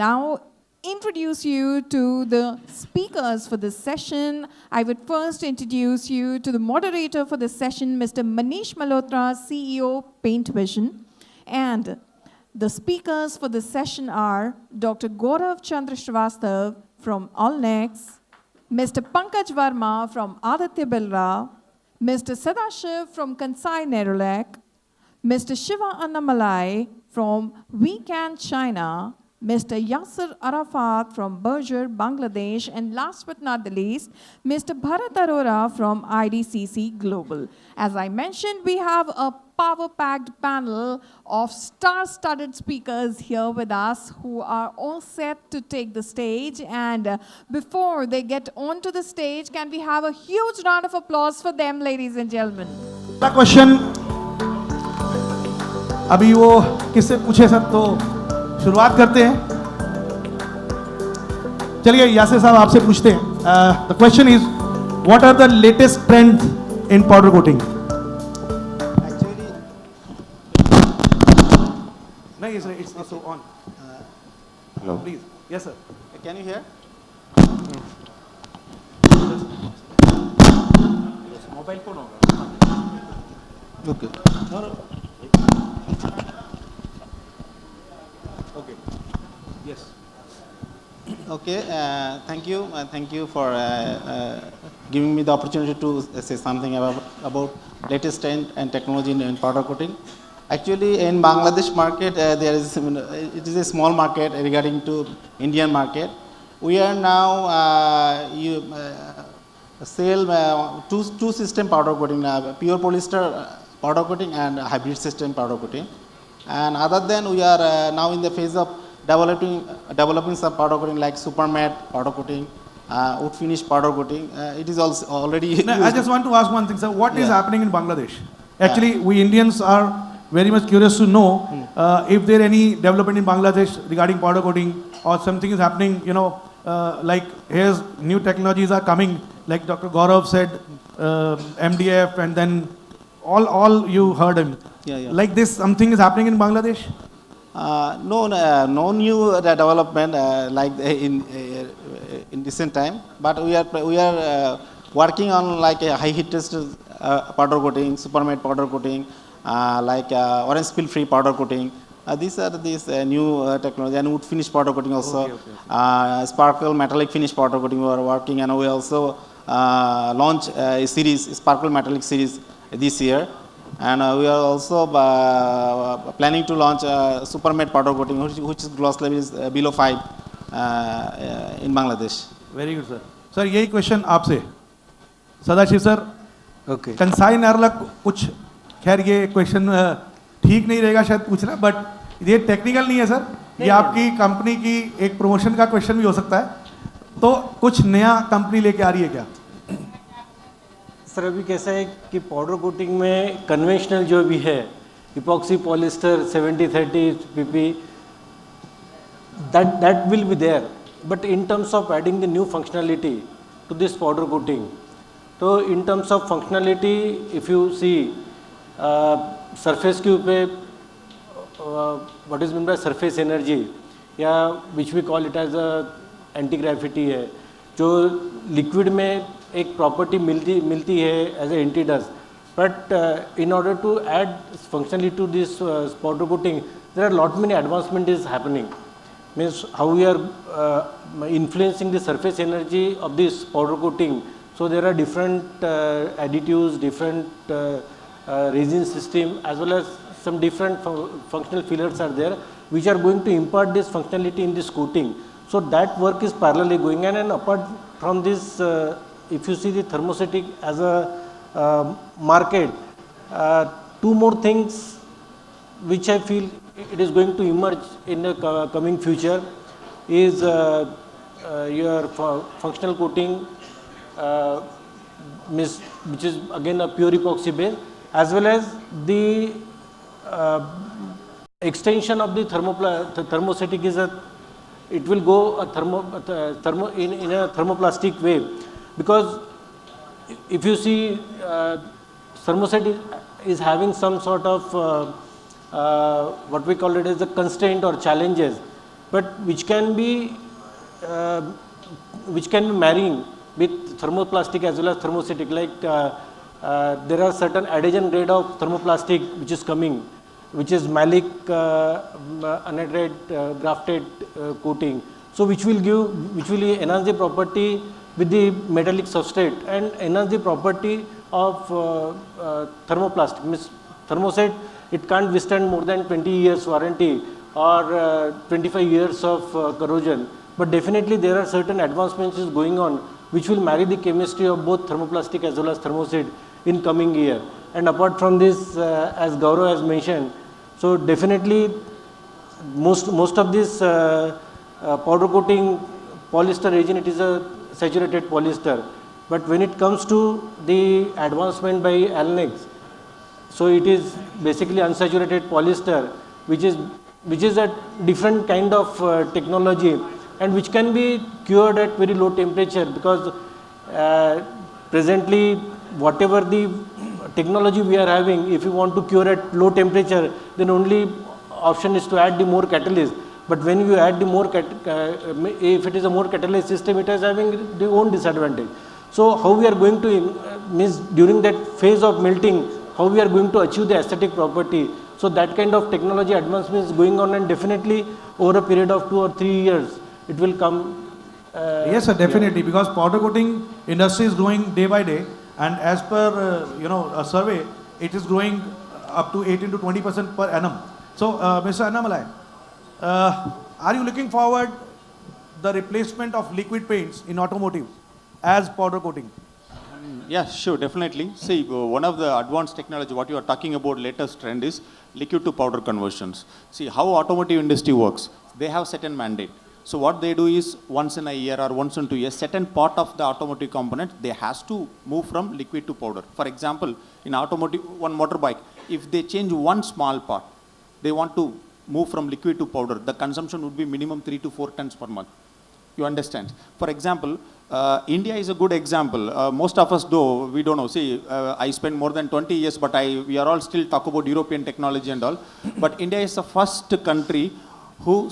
now introduce you to the speakers for this session. I would first introduce you to the moderator for this session, Mr. Manish Malhotra, CEO, Paintvision. And the speakers for this session are Dr. Gaurav Chandra Srivastav from Allnex, Mr. Pankaj Verma from Aditya Birla, Mr. Sadashiv from Kansai Nerolac, Mr. Shiva Annamalai from We Can China, Mr. Yasser Arafat from Berger, Bangladesh, and last but not the least, Mr. Bharat Arora from IDCC Global. As I mentioned, we have a power-packed panel of star-studded speakers here with us who are all set to take the stage. And before they get onto the stage, can we have a huge round of applause for them, ladies and gentlemen? The question, अभी वो किससे पूछे sir तो शुरुआत करते हैं. चलिए यासिर साहब आपसे पूछते हैं. The question is, what are the latest trends in powder coating? Actually, No, it's so on. hello. Please, yes sir. Can you hear? Mobile phone होगा. Okay. Okay. Yes. Okay. Thank you. Thank you for giving me the opportunity to say something about latest trend and technology in powder coating. Actually, in Bangladesh market, there is it is a small market regarding to Indian market. We are now sell two system powder coating, pure polyester powder coating and hybrid system powder coating. And other than we are now in the phase of developing some powder coating like super matte powder coating, wood finish powder coating. It is also already. No, I just want to ask one thing, sir. What is happening in Bangladesh? Actually, we Indians are very much curious to know if there any development in Bangladesh regarding powder coating or something is happening. You know, like here's new technologies are coming. Like Dr. Gaurav said, MDF, and then all you heard him. Yeah. Like this, something is happening in Bangladesh. No new development like in recent time, but we are working on like a high heat test powder coating, super matte powder coating, like orange spill free powder coating. These are new technology, and wood finish powder coating also. Okay. Sparkle metallic finish powder coating we are working, and we also launch a series, sparkle metallic series this year. And we are also planning to launch super matte powder coating, which is gloss level is below 5 in Bangladesh. Very good, sir. Sir, यही question आपसे. Sadashiv sir. Okay. Kansai नारला कुछ खैर ये question ठीक नहीं रहेगा शायद पूछना, बट ये टेक्निकल नहीं है सर. ये आपकी कंपनी की एक प्रमोशन का क्वेश्चन भी हो सकता है. तो कुछ नया कंपनी लेके आ रही है क्या? सर अभी कैसा है कि पाउडर कोटिंग में कन्वेंशनल जो भी है epoxy polyester 70-30 pp that will be there, but in terms of adding the new functionality to this powder coating, so in terms of functionality if you see surface के ऊपर what is meant by surface energy या which we call it as a anti gravity है, जो liquid में एक property मिलती है as a anti dust, but in order to add functionally to this powder coating there are lot many advancement is happening. Means how we are influencing the surface energy of this powder coating. So there are different additives, different resin system, as well as some different functional fillers are there which are going to impart this functionality in this coating. So that work is parallelly going on, and apart from this, if you see the thermostatic as a market, two more things which I feel it is going to emerge in the coming future is your functional coating, which is again a pure epoxy base, as well as the extension of the thermostatic is it will go in a thermoplastic way, because if you see thermostatic is having some sort of what we call it as a constraint or challenges. but which can be marrying with thermoplastic as well as thermostatic. Like there are certain adhesion grade of thermoplastic which is coming, which is malic anhydride grafted coating. So which will enhance the property with the metallic substrate and enhance the property of thermoplastic. Means thermoset, it can't withstand more than 20 years warranty or 25 years of corrosion. But definitely there are certain advancements is going on which will marry the chemistry of both thermoplastic as well as thermoset in coming year. And apart from this, as Gaurav has mentioned, so definitely most of this powder coating polyester resin, it is a saturated polyester. But when it comes to the advancement by Alnex, so it is basically unsaturated polyester, which is a different kind of technology, and which can be cured at very low temperature, because presently whatever the technology we are having, if you want to cure at low temperature, then only option is to add the more catalyst. But when you add the more if it is a more catalyzed system, it is having the own disadvantage. So how we are going to means during that phase of melting, how we are going to achieve the aesthetic property. So that kind of technology advancement is going on, and definitely over a period of 2 or 3 years, it will come. Yes, sir, definitely, because powder coating industry is growing day by day, and as per a survey, it is growing up to 18 to 20% per annum. So, Mr. Annamalai, are you looking forward the replacement of liquid paints in automotive as powder coating? Yeah, sure, definitely. See, one of the advanced technology, what you are talking about, latest trend is liquid to powder conversions. See, how automotive industry works, they have certain mandate. So what they do is once in a year or once in 2 years, certain part of the automotive component, they has to move from liquid to powder. For example, in automotive, one motorbike, if they change one small part, they want to move from liquid to powder, the consumption would be minimum 3 to 4 tons per month. You understand? For example, India is a good example. Most of us do, we don't know. See, I spent more than 20 years, but we are all still talk about European technology and all. But India is the first country who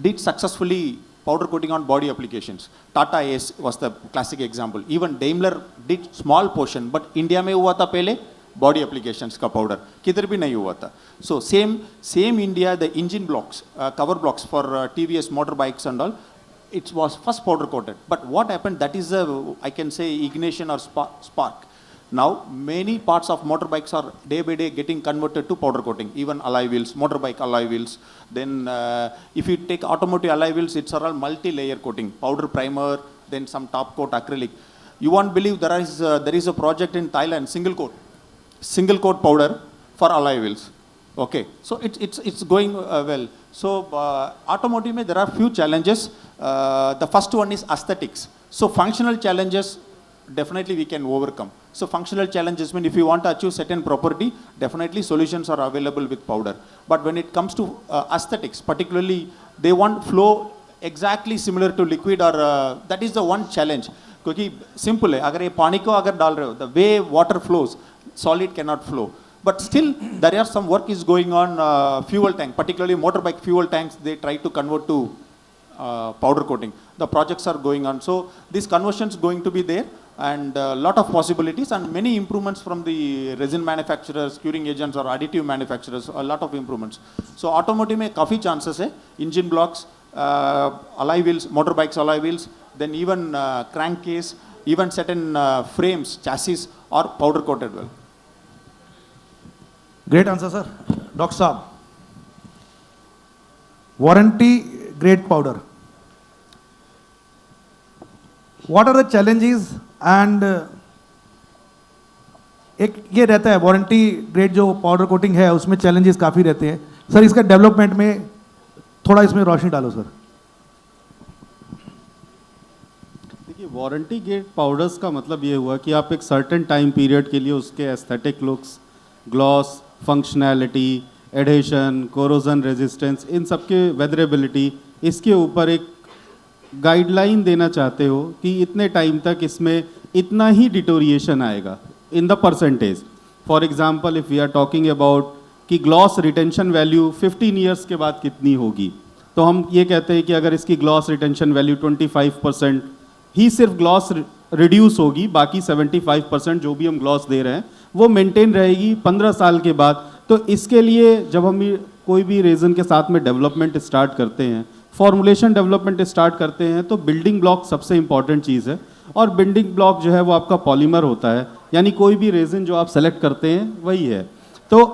did successfully powder coating on body applications. Tata Ace was the classic example. Even Daimler did small portion, but India में हुआ था पहले body applications का powder. किधर भी नहीं हुआ था. So same India, the engine blocks, cover blocks for TVS motorbikes and all, it was first powder coated. But what happened, that is I can say ignition or spark. Now many parts of motorbikes are day by day getting converted to powder coating, even alloy wheels, motorbike alloy wheels. Then if you take automotive alloy wheels, it's all multi-layer coating, powder primer, then some top coat acrylic. You won't believe there is a project in Thailand, single coat powder for alloy wheels. Okay, so it's going well. So automotive mein there are few challenges. The first one is aesthetics. So functional challenges definitely we can overcome. So functional challenges mean if you want to achieve certain property, definitely solutions are available with powder. But when it comes to aesthetics, particularly they want flow exactly similar to liquid, or that is the one challenge. क्योंकि simple है, अगर ये पानी को अगर डाल रहे हो, the way water flows, solid cannot flow. But still, there are some work is going on fuel tank, particularly motorbike fuel tanks. They try to convert to powder coating. The projects are going on. So this conversion is going to be there, and a lot of possibilities and many improvements from the resin manufacturers, curing agents or additive manufacturers, a lot of improvements. So automotive में काफी chances है, engine blocks, alloy wheels, motorbikes alloy wheels, then even crankcase, even certain frames, chassis are powder coated well. Great answer, sir. Dr. Saab, warranty grade powder. What are the challenges and एक ये रहता है warranty grade जो powder coating है उसमें challenges काफ़ी रहते हैं सर इसका डेवलपमेंट में थोड़ा इसमें रोशनी डालो सर देखिए वारंटी ग्रेड पाउडर्स का मतलब ये हुआ कि आप एक सर्टेन टाइम पीरियड के लिए उसके aesthetic looks gloss functionality adhesion corrosion resistance in सब के वेदरेबिलिटी इसके ऊपर एक गाइडलाइन देना चाहते हो कि इतने टाइम तक इसमें इतना ही डिटोरिएशन आएगा in the percentage for example if we are talking about कि ग्लॉस रिटेंशन वैल्यू 15 ईयर्स के बाद कितनी होगी तो हम ये कहते हैं कि अगर इसकी ग्लॉस रिटेंशन वैल्यू 25% ही सिर्फ ग्लॉस रिड्यूस होगी, बाकी 75% जो भी हम ग्लॉस दे रहे हैं वो मेंटेन रहेगी 15 साल के बाद। तो इसके लिए जब हम कोई भी रेजन के साथ में डेवलपमेंट स्टार्ट करते हैं, फॉर्मुलेशन डेवलपमेंट स्टार्ट करते हैं, तो बिल्डिंग ब्लॉक सबसे इंपॉर्टेंट चीज़ है। और बिल्डिंग ब्लॉक जो है वो आपका पॉलीमर होता है, यानी कोई भी रेजन जो आप सेलेक्ट करते हैं वही है। तो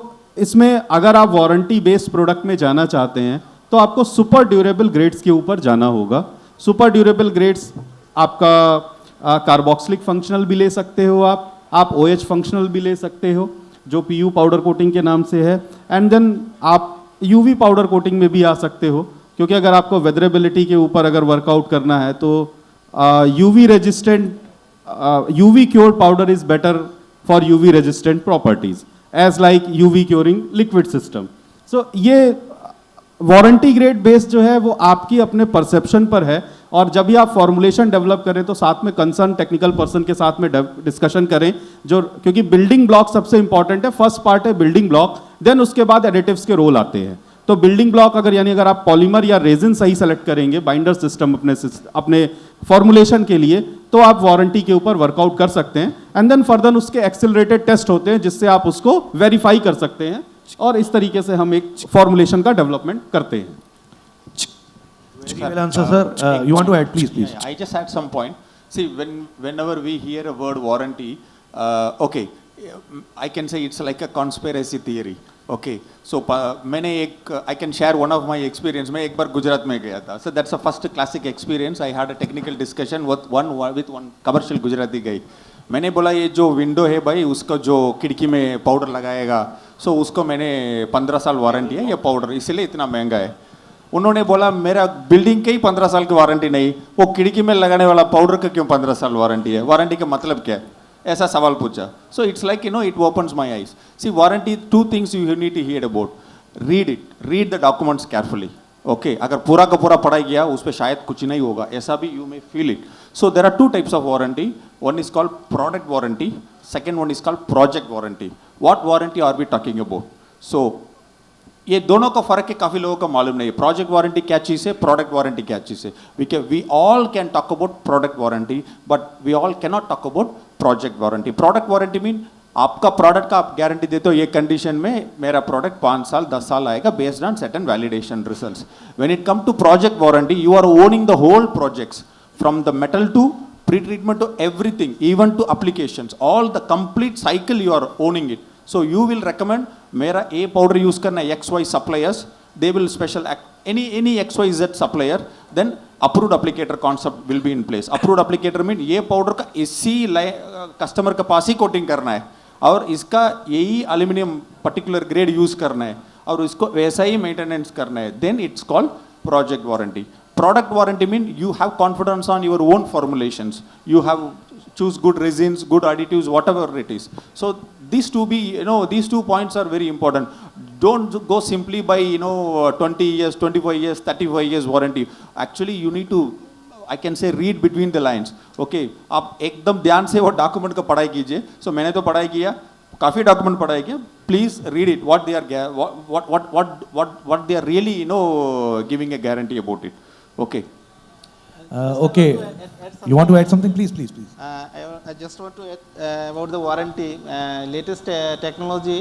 इसमें अगर आप वारंटी बेस्ड प्रोडक्ट में जाना चाहते हैं तो आपको सुपर ड्यूरेबल ग्रेड्स के ऊपर जाना होगा। सुपर ड्यूरेबल ग्रेड्स आपका कार्बोक्सिलिक फंक्शनल भी ले सकते हो, आप OH फंक्शनल भी ले सकते हो जो PU पाउडर कोटिंग के नाम से है, एंड देन आप UV पाउडर कोटिंग में भी आ सकते हो, क्योंकि अगर आपको वेदरेबिलिटी के ऊपर अगर वर्कआउट करना है तो UV resistant UV cured powder is better for UV resistant properties as like UV curing liquid system. So ये वारंटी ग्रेड बेस्ड जो है वो आपकी अपने परसेप्शन पर है, और जब भी आप फॉर्मुलेशन डेवलप करें तो साथ में कंसर्न टेक्निकल पर्सन के साथ में डिस्कशन करें, जो क्योंकि बिल्डिंग ब्लॉक सबसे इंपॉर्टेंट है। फर्स्ट पार्ट है बिल्डिंग ब्लॉक, देन उसके बाद एडिटिव्स के रोल आते हैं। तो बिल्डिंग ब्लॉक अगर आप पॉलीमर या रेजिन सही सेलेक्ट करेंगे बाइंडर सिस्टम अपने फॉर्मुलेशन के लिए, तो आप वारंटी के ऊपर वर्कआउट कर सकते हैं, एंड देन फर्दर उसके एक्सेलरेटेड टेस्ट होते हैं जिससे आप उसको वेरीफाई कर सकते हैं, और इस तरीके से हम एक फॉर्मुलेशन का डेवलपमेंट करते हैं। Very well answered, sir. You want to add, please, please. I just add some point. See, whenever we hear a word warranty, okay, I can say it's like a conspiracy theory. Okay, so I can share one of my experience. मैं एक बार गुजरात में गया था. So that's a first classic experience. I had a technical discussion with one commercial Gujarati guy. मैंने बोला ये जो window है भाई उसको जो खिड़की में पाउडर लगाएगा, सो उसको मैंने 15 साल वारंटी है ये पाउडर, इसलिए इतना महंगा है। उन्होंने बोला मेरा बिल्डिंग के ही 15 साल की वारंटी नहीं, वो खिड़की में लगाने वाला पाउडर का क्यों 15 साल वारंटी है, वारंटी का मतलब क्या है, ऐसा सवाल पूछा। So it's like it opens my eyes. See warranty, 2 things you need to hear about. Read the documents carefully. Okay, अगर पूरा का पूरा पढ़ाई किया उस पर शायद कुछ नहीं होगा, ऐसा भी you may feel it. So there are 2 types of warranty. One is called product warranty, second one is called project warranty. What warranty are we talking about? So ये दोनों का फर्क है, काफी लोगों को मालूम नहीं है। प्रोजेक्ट वारंटी क्या चीज है, प्रोडक्ट वारंटी क्या चीज है। We all can talk about product warranty, but we all can not talk about project warranty. Product warranty mean आपका प्रोडक्ट का आप गारंटी देते हो ये कंडीशन में मेरा प्रोडक्ट 5 साल 10 साल आएगा based on certain validation results. When it come to project warranty, you are owning the whole projects from the metal to pre-treatment to everything, even to applications, all the complete cycle you are owning it. So you will recommend मेरा A powder use करना है XY suppliers, they will special any XYZ supplier, then approved applicator concept will be in place. Approved applicator mean ये powder का इसी customer के पास ही coating करना है और इसका यही aluminium particular grade use करना है और इसको वैसा ही maintenance करना है, then it's called project warranty. Product warranty mean you have confidence on your own formulations. You have choose good resins, good additives, whatever it is. So these two points are very important. Don't go simply by 20 years, 25 years, 35 years warranty. Actually, you need to, I can say, read between the lines. Okay, आप एकदम ध्यान से वो document का पढ़ाई कीजिए. So मैंने तो पढ़ाई किया, काफी डॉक्यूमेंट पढ़ाई किया. Please read it. What they are really giving a guarantee about it. Okay. Okay. You want to add something? Please. I just want to add about the warranty. Latest technology,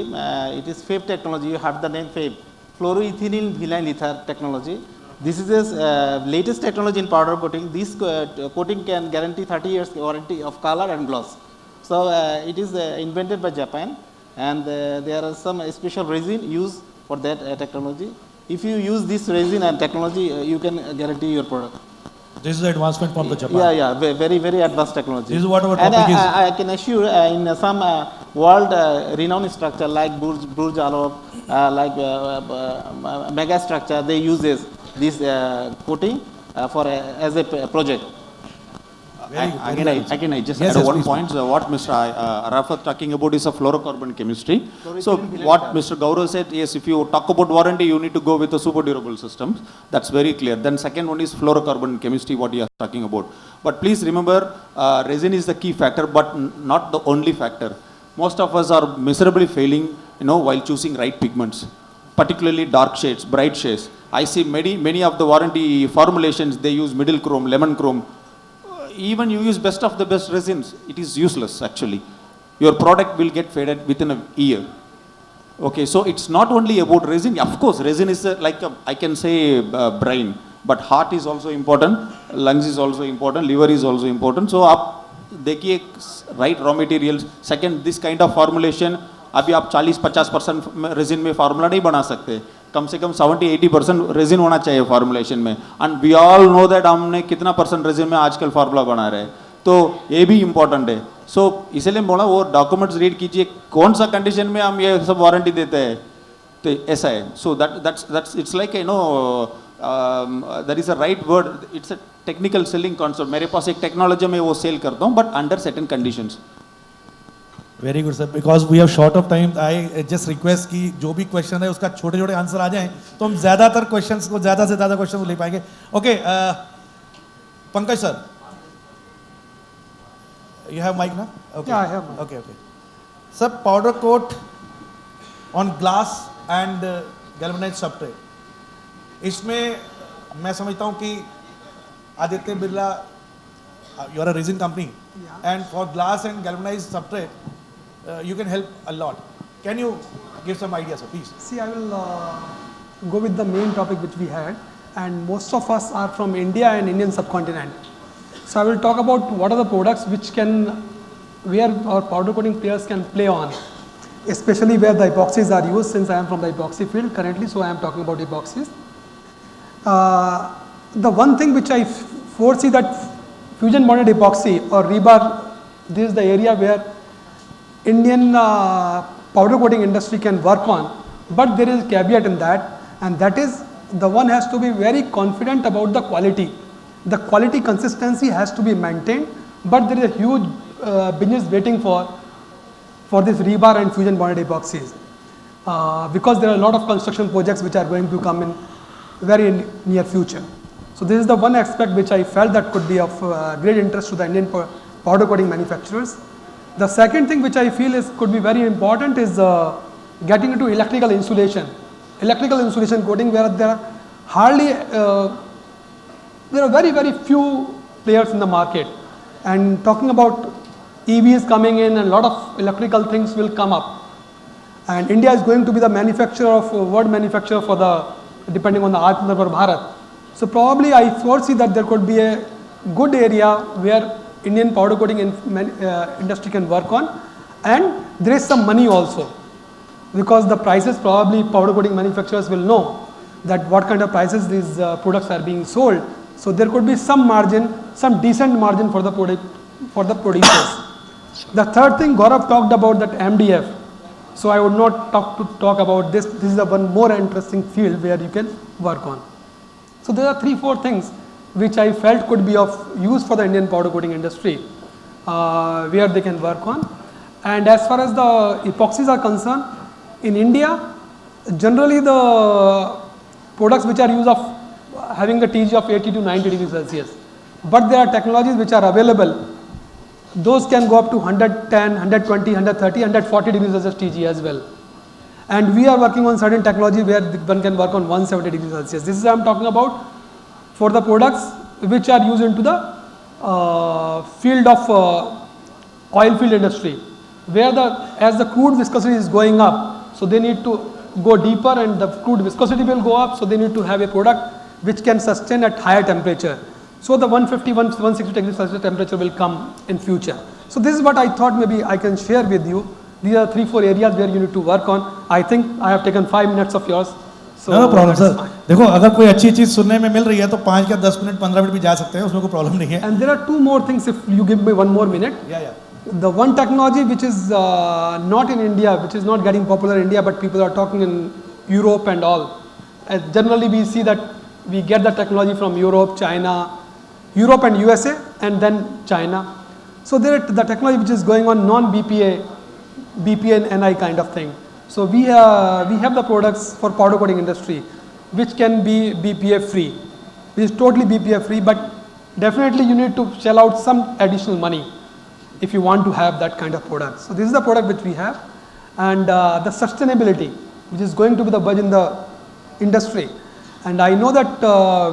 it is FABE technology. You have the name FABE, fluoroethylene vinyl ether technology. This is the latest technology in powder coating. This coating can guarantee 30 years warranty of color and gloss. So it is invented by Japan, and there are some special resin used for that technology. If you use this resin and technology, you can guarantee your product. This is advancement from the Japan. Yeah, very, very advanced technology. This is what our and topic is. I can assure in some world renowned structure like Burj Al Arab, like mega structure, they use this coating for as a project. Again, I just Yes, add one please, point. What Mr. Arafat talking about is a fluorocarbon chemistry. So what Mr. Gaurav said, yes, if you talk about warranty, you need to go with a super durable systems. That's very clear. Then second one is fluorocarbon chemistry, what you are talking about. But please remember, resin is the key factor, but not the only factor. Most of us are miserably failing, while choosing right pigments, particularly dark shades, bright shades. I see many of the warranty formulations, they use middle chrome, lemon chrome. Even you use best of the best resins, it is useless actually. Your product will get faded within a year. Okay, so it's not only about resin. Of course, resin is I can say brain, but heart is also important, lungs is also important, liver is also important. So आप देखिए right raw materials. Second, this kind of formulation, अभी आप 40-50% resin में formula नहीं बना सकते, कम से कम 70-80% resin होना चाहिए फार्मूलेशन में. And we all know that हमने कितना परसेंट रेजिन में आजकल फार्मूला बना रहे हैं, तो ये भी इम्पोर्टेंट है. सो इसलिए बोला वो डॉक्यूमेंट्स रीड कीजिए कौन सा कंडीशन में हम ये सब वारंटी देते हैं, तो ऐसा है. So that's it's like that is a right word, it's a technical selling concept. मेरे पास एक टेक्नोलॉजी में वो सेल करता हूँ, but under certain conditions. Very good sir. Because we have short of time, I just request कि जो भी क्वेश्चन है उसका छोटे छोटे आंसर आ जाएं, तो हम ज़्यादातर क्वेश्चंस को ज़्यादा से ज़्यादा क्वेश्चन ले पाएंगे. Okay, Pankaj sir, you have mic now? Okay. Yeah, I have mic. Okay. Sir, powder coat on glass and galvanized substrate. इसमें मैं समझता हूँ कि Aditya Birla, you are a resin company, and for glass and galvanized substrate, you can help a lot. Can you give some ideas, sir, please? See, I will go with the main topic which we had, and most of us are from India and Indian subcontinent. So I will talk about what are the products where our powder coating players can play on, especially where the epoxies are used, since I am from the epoxy field currently, so I am talking about epoxies. The one thing which I foresee that fusion bonded epoxy or rebar, this is the area where Indian powder coating industry can work on, but there is a caveat in that, and that is the one has to be very confident about the quality. The quality consistency has to be maintained, but there is a huge business waiting for this rebar and fusion bonded epoxies, because there are a lot of construction projects which are going to come in very near future. So this is the one aspect which I felt that could be of great interest to the Indian powder coating manufacturers. The second thing which I feel could be very important is getting into electrical insulation. Electrical insulation coating, where there are hardly there are very few players in the market, and talking about EVs coming in and a lot of electrical things will come up, and India is going to be the manufacturer of world manufacturer for the, depending on the Atmanirbhar Bharat. So probably I foresee that there could be a good area where Indian powder coating industry can work on, and there is some money also, because the prices, probably powder coating manufacturers will know that what kind of prices these products are being sold. So there could be some margin, some decent margin for the producers. The third thing, Gaurav talked about that MDF. So I would not talk about this. This is the one more interesting field where you can work on. So there are 3-4 things which I felt could be of use for the Indian powder coating industry, where they can work on. And as far as the epoxies are concerned, in India, generally the products which are used of having a TG of 80 to 90 degrees Celsius, but there are technologies which are available, those can go up to 110, 120, 130, 140 degrees Celsius TG as well. And we are working on certain technology where one can work on 170 degrees Celsius. This is what I am talking about for the products which are used into the field of oil field industry, where as the crude viscosity is going up, so they need to go deeper, and the crude viscosity will go up, so they need to have a product which can sustain at higher temperature. So the 150, 160 degrees Celsius temperature will come in future. So this is what I thought maybe I can share with you. These are 3-4 areas where you need to work on. I think I have taken 5 minutes of yours. So no problem, sir. देखो, अगर कोई अच्छी चीज सुनने में मिल रही है तो 5 या 10 मिनट 15 मिनट भी जा सकते हैं, उसमें कोई प्रॉब्लम नहीं है. And there are 2 more things if you give me 1 more minute. Yeah. The one technology which is not in India, which is not getting popular in India, but people are talking in Europe and all. Generally we see that we get the technology from Europe and USA, and then China. So there the technology which is going on non-BPA, BPA and NI kind of thing. So we have the products for powder coating industry which can be BPA free, which is totally BPA free, but definitely you need to shell out some additional money if you want to have that kind of product. So this is the product which we have, and the sustainability which is going to be the buzz in the industry. And I know that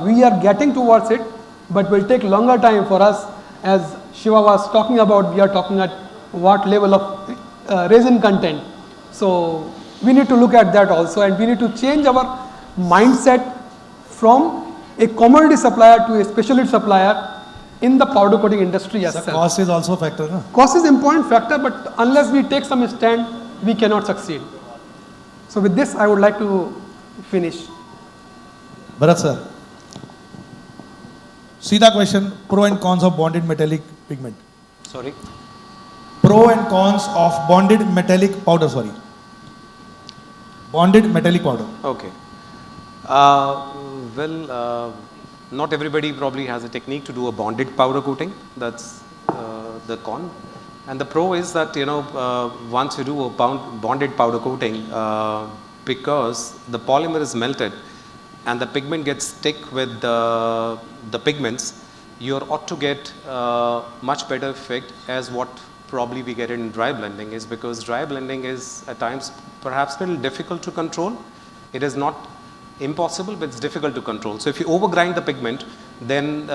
we are getting towards it, but will take longer time for us. As Shiva was talking about, we are talking at what level of resin content. So we need to look at that also, and we need to change our mindset from a commodity supplier to a specialty supplier in the powder coating industry as Sir, such. cost is also a factor, na? Cost is important factor, but unless we take some stand, we cannot succeed. So with this, I would like to finish. Bharat sir, सीधा question, pro and cons of bonded metallic pigment. Sorry. Pro and cons of bonded metallic powder, sorry. Bonded metallic powder. Okay. Not everybody probably has a technique to do a bonded powder coating. That's the con. And the pro is that, once you do a bonded powder coating, because the polymer is melted and the pigment gets stick with the pigments, you ought to get much better effect as what probably we get in dry blending, is because dry blending is at times perhaps a little difficult to control. It is not impossible, but it's difficult to control. So if you overgrind the pigment, then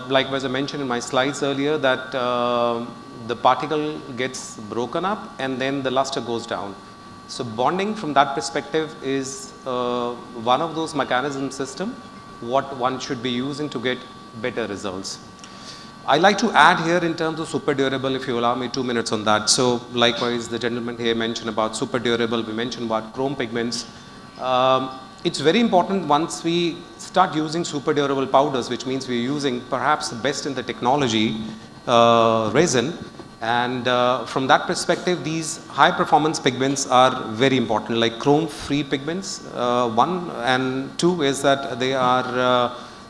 like as I mentioned in my slides earlier, that the particle gets broken up and then the luster goes down. So bonding from that perspective is one of those mechanism system what one should be using to get better results. I like to add here in terms of super durable, if you allow me 2 minutes on that. So likewise, the gentleman here mentioned about super durable, we mentioned about chrome pigments. It's very important once we start using super durable powders, which means we're using perhaps the best in the technology resin. And from that perspective, these high performance pigments are very important, like chrome free pigments. One and two is that they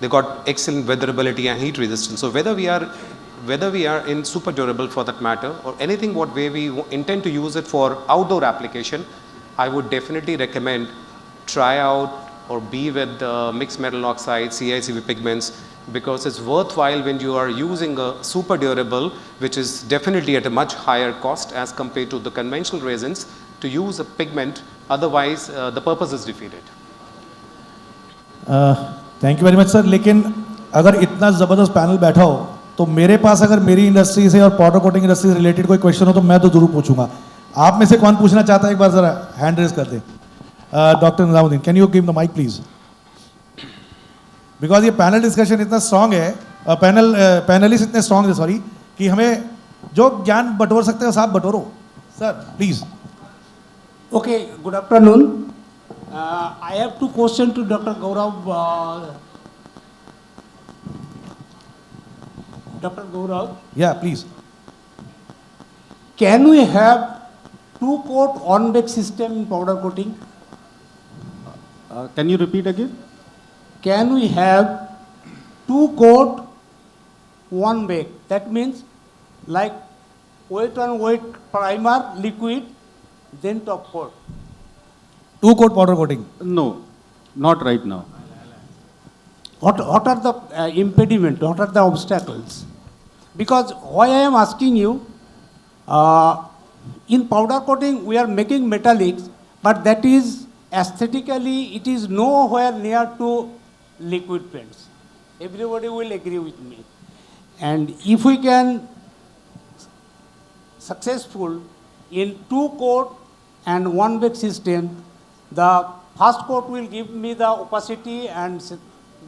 got excellent weatherability and heat resistance. So whether we are in super durable for that matter, or anything what way we intend to use it for outdoor application, I would definitely recommend try out or be with mixed metal oxide, CICV pigments, because it's worthwhile when you are using a super durable, which is definitely at a much higher cost as compared to the conventional resins, to use a pigment. Otherwise, the purpose is defeated. Thank you very much sir. लेकिन अगर इतना ज़बरदस्त panel बैठा हो तो मेरे पास अगर मेरी इंडस्ट्री से और पाउडर कोटिंग इंडस्ट्री से रिलेटेड कोई क्वेश्चन हो तो मैं तो जरूर पूछूंगा. आप में से कौन पूछना चाहता है, एक बार ज़रा हैंड रेज कर दें. Doctor Nizamuddin, can you give the mic please, because ये पैनल डिस्कशन इतना स्ट्रांग है, पैनलिस्ट इतने स्ट्रांग है सॉरी, कि हमें जो ज्ञान बटोर सकते हो साहब बटोरो. Sir please. Okay, good afternoon. I have two questions to Dr. Gaurav. Dr. Gaurav, या please. can we have two-coat on-bake system in powder coating? Can you repeat again? Can we have two-coat one-bake? That means like weight on weight primer, liquid, then top coat. Two coat powder coating. No, not right now. What are the impediments? What are the obstacles? Because why I am asking you, in powder coating we are making metallics, but that is aesthetically it is nowhere near to liquid paints. Everybody will agree with me. And if we can successful in two coat and one bake system, the first coat will give me the opacity and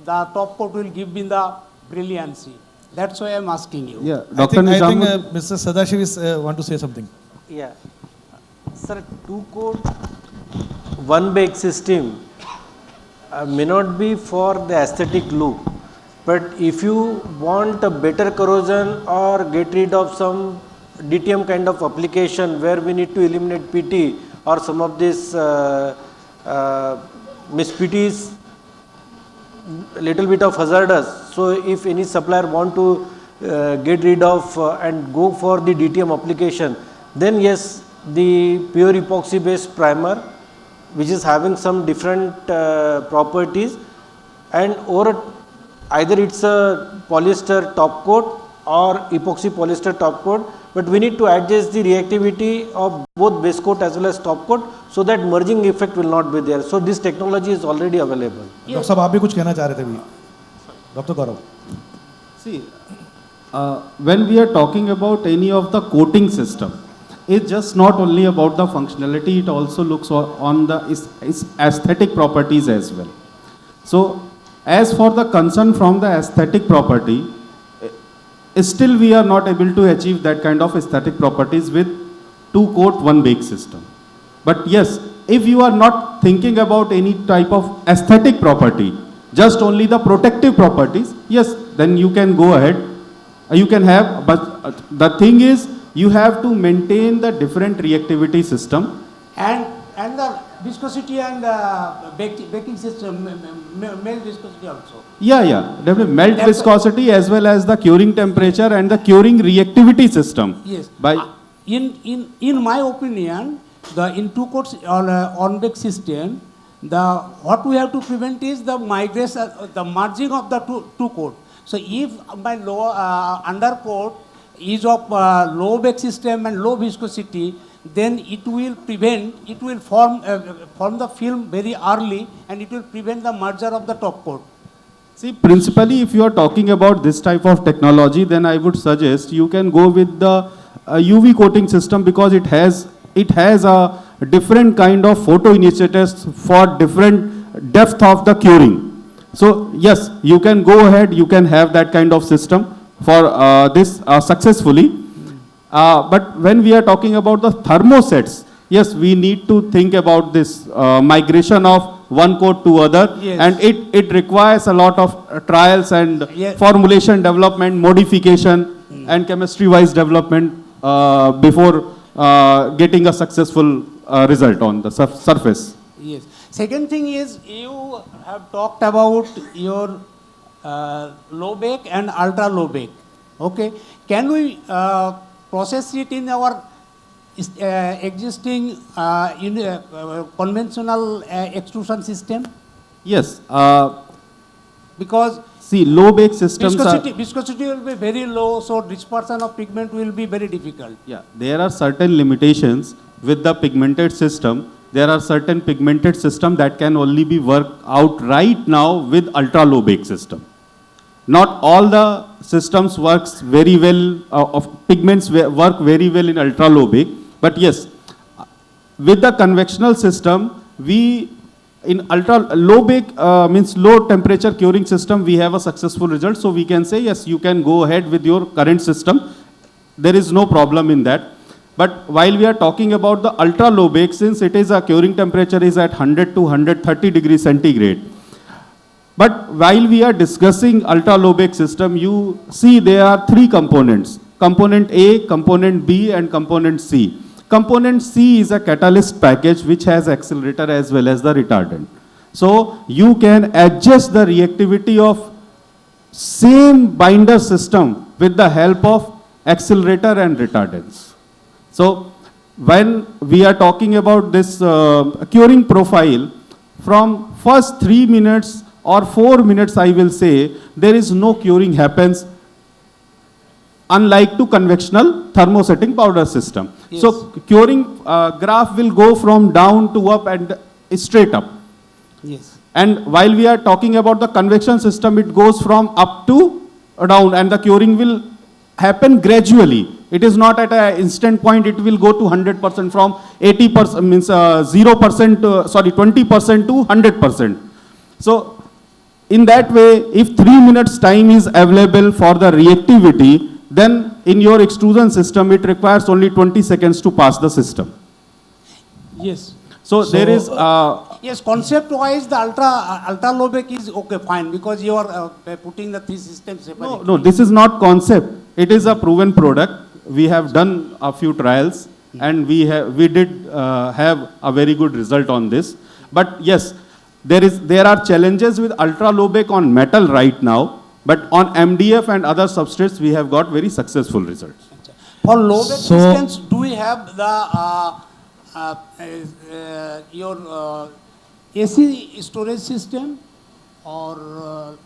the top coat will give me the brilliancy. That's why I am asking you. Yeah, I Dr. think Nizam. Mr. Sadashiv is want to say something. Yeah. Sir, two-coat, one-bake system may not be for the aesthetic look, but if you want a better corrosion or get rid of some DTM kind of application where we need to eliminate PT or some of this PT is a little bit of hazardous. So if any supplier want to get rid of and go for the DTM application, then yes, the pure epoxy based primer which is having some different properties, and or either it's a polyester top coat or epoxy polyester top coat, but we need to adjust the reactivity of both base coat as well as top coat so that merging effect will not be there. So this technology is already available. Doctor साहब आप भी कुछ कहना चाह रहे थे भी doctor Gaurav See, when we are talking about any of the coating system, it's just not only about the functionality, it also looks on the aesthetic properties as well. So, as for the concern from the aesthetic property, still we are not able to achieve that kind of aesthetic properties with 2 coat 1 bake system. But yes, if you are not thinking about any type of aesthetic property, just only the protective properties, yes, then you can go ahead. You can have, but the thing is, you have to maintain the different reactivity system. And the viscosity and baking system, melt viscosity also. Yeah, definitely melt viscosity as well as the curing temperature and the curing reactivity system. Yes. By in my opinion, in 2 coats on bake system, what we have to prevent is the migration, the merging of the two coat. So if my undercoat is of low bake system and low viscosity, then it will form the film very early, and it will prevent the merger of the top coat. See, principally, if you are talking about this type of technology, then I would suggest you can go with the UV coating system, because it has a different kind of photoinitiators for different depth of the curing. So yes, you can go ahead, you can have that kind of system for this successfully. But when we are talking about the thermosets, yes, we need to think about this migration of one coat to other, yes. And it requires a lot of trials and formulation development, modification, and chemistry-wise development before getting a successful result on the surface. Yes. Second thing is, you have talked about your low bake and ultra low bake. Okay. Can we process it in our existing conventional extrusion system? Yes. Because see, low bake systems viscosity will be very low, so dispersion of pigment will be very difficult. Yeah, there are certain limitations with the pigmented system. There are certain pigmented system that can only be worked out right now with ultra low bake system. Not all the systems works very well, of pigments work very well in ultra low bake. But yes, with the conventional system, in ultra low bake means low temperature curing system, we have a successful result. So we can say, yes, you can go ahead with your current system. There is no problem in that. But while we are talking about the ultra low bake, since it is a curing temperature is at 100 to 130 degrees centigrade. But while we are discussing ultra low bake system, you see there are 3 components: component A, component B, and component C. Component C is a catalyst package which has accelerator as well as the retardant. So you can adjust the reactivity of same binder system with the help of accelerator and retardants. So when we are talking about this curing profile, from first 3 minutes or 4 minutes, I will say, there is no curing happens, unlike to conventional thermosetting powder system. Yes. So curing graph will go from down to up and straight up. Yes. And while we are talking about the convection system, it goes from up to down, and the curing will happen gradually. It is not at an instant point, it will go to 100% from 80%, means 0%, 20% to 100%. So in that way, if 3 minutes time is available for the reactivity, then in your extrusion system, it requires only 20 seconds to pass the system. Yes. So there is... yes, concept-wise, the ultra low bake is okay, fine, because you are putting the 3 systems separately. No, this is not concept. It is a proven product. We have done a few trials, and we did have a very good result on this. But yes, there are challenges with ultra low bake on metal right now, but on MDF and other substrates, we have got very successful results. For low bake systems, do we have the your AC storage system, or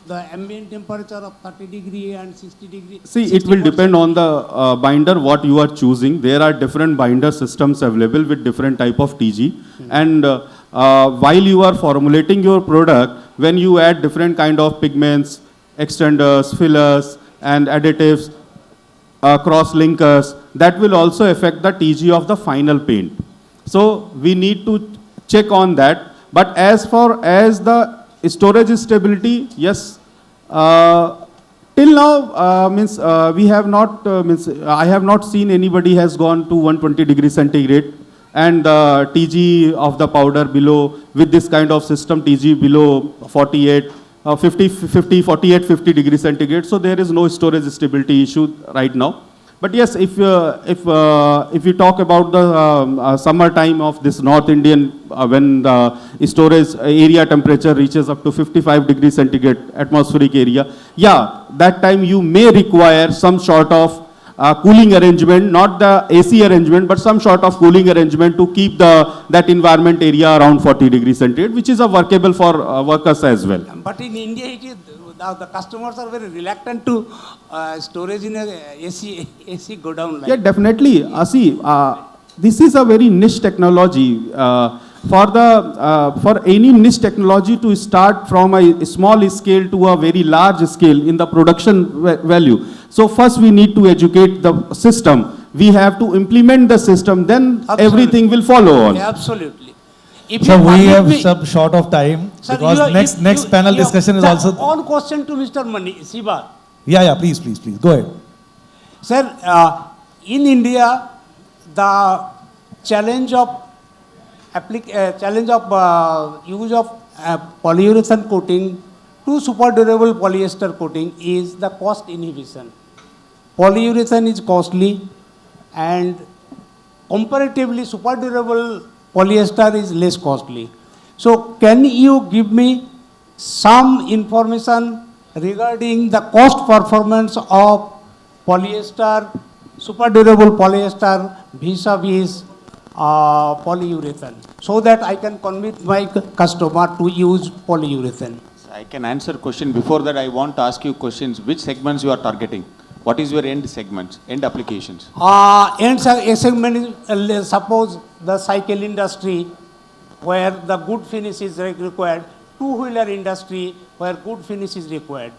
the ambient temperature of 30 degree and 60 degree? See, it will depend on the binder what you are choosing. There are different binder systems available with different type of TG. And while you are formulating your product, when you add different kind of pigments, extenders, fillers, and additives, cross-linkers, that will also affect the TG of the final paint. So we need to check on that. But as far as the storage stability, yes, till now, we have not, I have not seen anybody has gone to 120 degrees centigrade and the TG of the powder below, with this kind of system, TG below 48, 50 degrees centigrade. So there is no storage stability issue right now. But yes, if you talk about the summer time of this North Indian, when the storage area temperature reaches up to 55 degrees centigrade atmospheric area, yeah, that time you may require some sort of cooling arrangement, not the AC arrangement, but some sort of cooling arrangement to keep that environment area around 40 degrees centigrade, which is workable for workers as well. But in India, it is, the customers are very reluctant to storage in a AC go down. Like. Yeah, definitely. See, this is a very niche technology. For any niche technology to start from a small scale to a very large scale in the production value. So first we need to educate the system. We have to implement the system, then everything will follow on. Absolutely. So we have some short of time, sir, because next panel discussion is also. One question to Mr. Siva. Yeah, please, go ahead. Sir, in India, the challenge of use of polyurethane coating to super durable polyester coating is the cost inhibition. Polyurethane is costly, and comparatively super durable polyester is less costly. So can you give me some information regarding the cost performance of polyester, super durable polyester vis-a-vis polyurethane, so that I can convince my customer to use polyurethane? I can answer question. Before that, I want to ask you questions. Which segments you are targeting? What is your end segments, end applications? End segment is, suppose the cycle industry, where the good finish is required, two-wheeler industry, where good finish is required.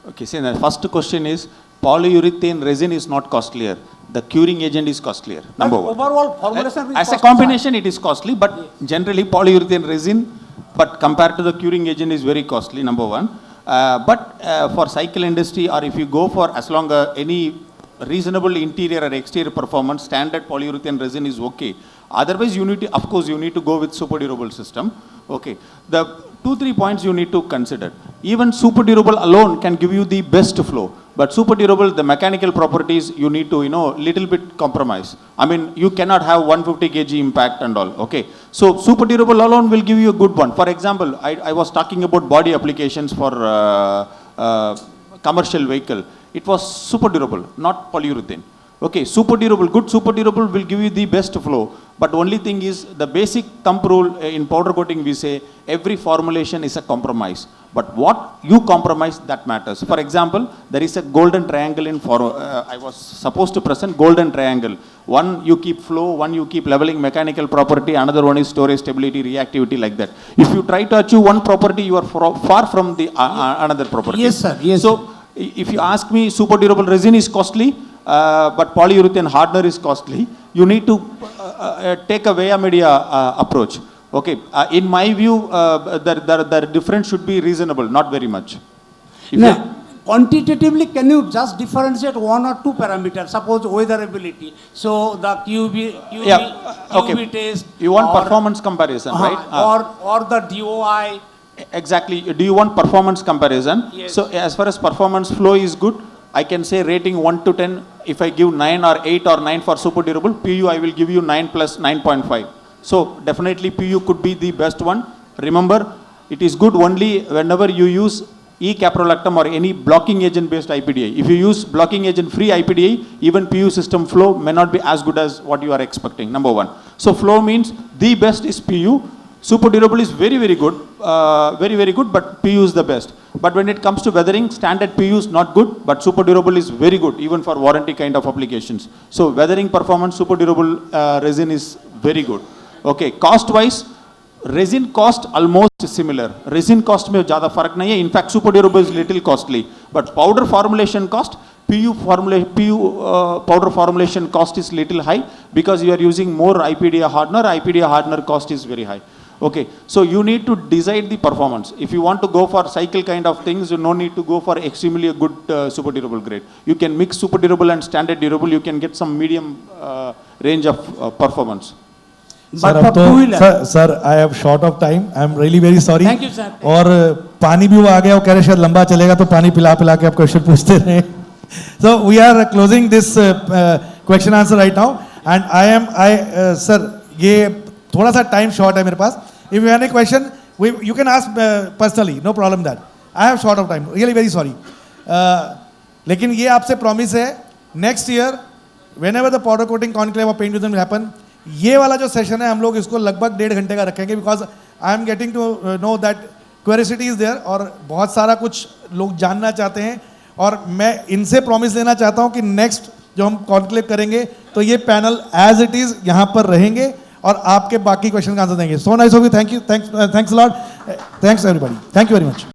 Okay, so the first question is, polyurethane resin is not costlier. The curing agent is costlier, number one. Overall formulation is as a combination, it is costly, but generally polyurethane resin, but compared to the curing agent, is very costly, number one. But for cycle industry, or if you go for as long as any reasonable interior or exterior performance, standard polyurethane resin is okay. Otherwise, you need to, of course, you need to go with super durable system. Okay. The 2-3 points you need to consider. Even super durable alone can give you the best flow. But super durable, the mechanical properties, you need to, little bit compromise. I mean, you cannot have 150 kg impact and all. Okay. So super durable alone will give you a good one. For example, I was talking about body applications for commercial vehicle. It was super durable, not polyurethane. Okay, super durable, good super durable will give you the best flow. But only thing is, the basic thumb rule in powder coating, we say every formulation is a compromise. But what you compromise, that matters. For example, there is a golden triangle in I was supposed to present golden triangle. One you keep flow, one you keep leveling mechanical property, another one is storage stability, reactivity, like that. If you try to achieve one property, you are far from the another property. Yes, sir. Yes. So, if you ask me, super durable resin is costly, but polyurethane hardener is costly. You need to take a via media approach. Okay. In my view, the difference should be reasonable, not very much. Now, quantitatively, can you just differentiate one or two parameters? Suppose weatherability. So the QB test. You want performance comparison, right? Or the DOI. Exactly. Do you want performance comparison? Yes. So as far as performance flow is good, I can say rating 1 to 10. If I give 9 or 8 or 9 for super durable, PU I will give you 9 plus 9.5. So definitely PU could be the best one. Remember, it is good only whenever you use E-caprolactam or any blocking agent based IPDA. If you use blocking agent free IPDA, even PU system flow may not be as good as what you are expecting, number one. So flow means the best is PU. super durable is very, very good, very good, but PU is the best. But when it comes to weathering, standard PU is not good, but super durable is very good, even for warranty kind of applications. So weathering performance, super durable resin is very good. Okay, cost wise, resin cost almost similar. Resin cost में ज़्यादा फर्क नहीं है. In fact, super durable is little costly, but powder formulation cost, PU powder formulation cost is little high because you are using more IPDA hardener. IPDA hardener cost is very high. Okay, so you need to decide the performance. If you want to go for cycle kind of things, you no need to go for extremely good super durable grade. You can mix super durable and standard durable. You can get some medium range of performance. Sir, अब तो sir, I have short of time. I am really very sorry. Thank you, sir. और पानी भी वो आ गया, वो कह रहे शायद लंबा चलेगा तो पानी पिला पिला के आप क्वेश्चन पूछते रहे. So we are closing this question answer right now, and sir, ये थोड़ा सा time short है मेरे पास. If you have any question, you can ask personally, no problem that. I have short of time. Really very sorry. लेकिन ये आपसे promise है, next year, whenever the powder coating conclave or Paintvision will happen, ये वाला जो session है हम लोग इसको लगभग 1.5 घंटे का रखेंगे, because I am getting to know that curiosity is there और बहुत सारा कुछ लोग जानना चाहते हैं. और मैं इनसे प्रॉमिस लेना चाहता हूं कि नेक्स्ट जो हम कॉन्क्लेव करेंगे तो ये पैनल एज इट इज यहाँ पर रहेंगे और आपके बाकी क्वेश्चन का आंसर देंगे. So nice of you. Thank you. Thanks lot. Thanks everybody. Thank you very much.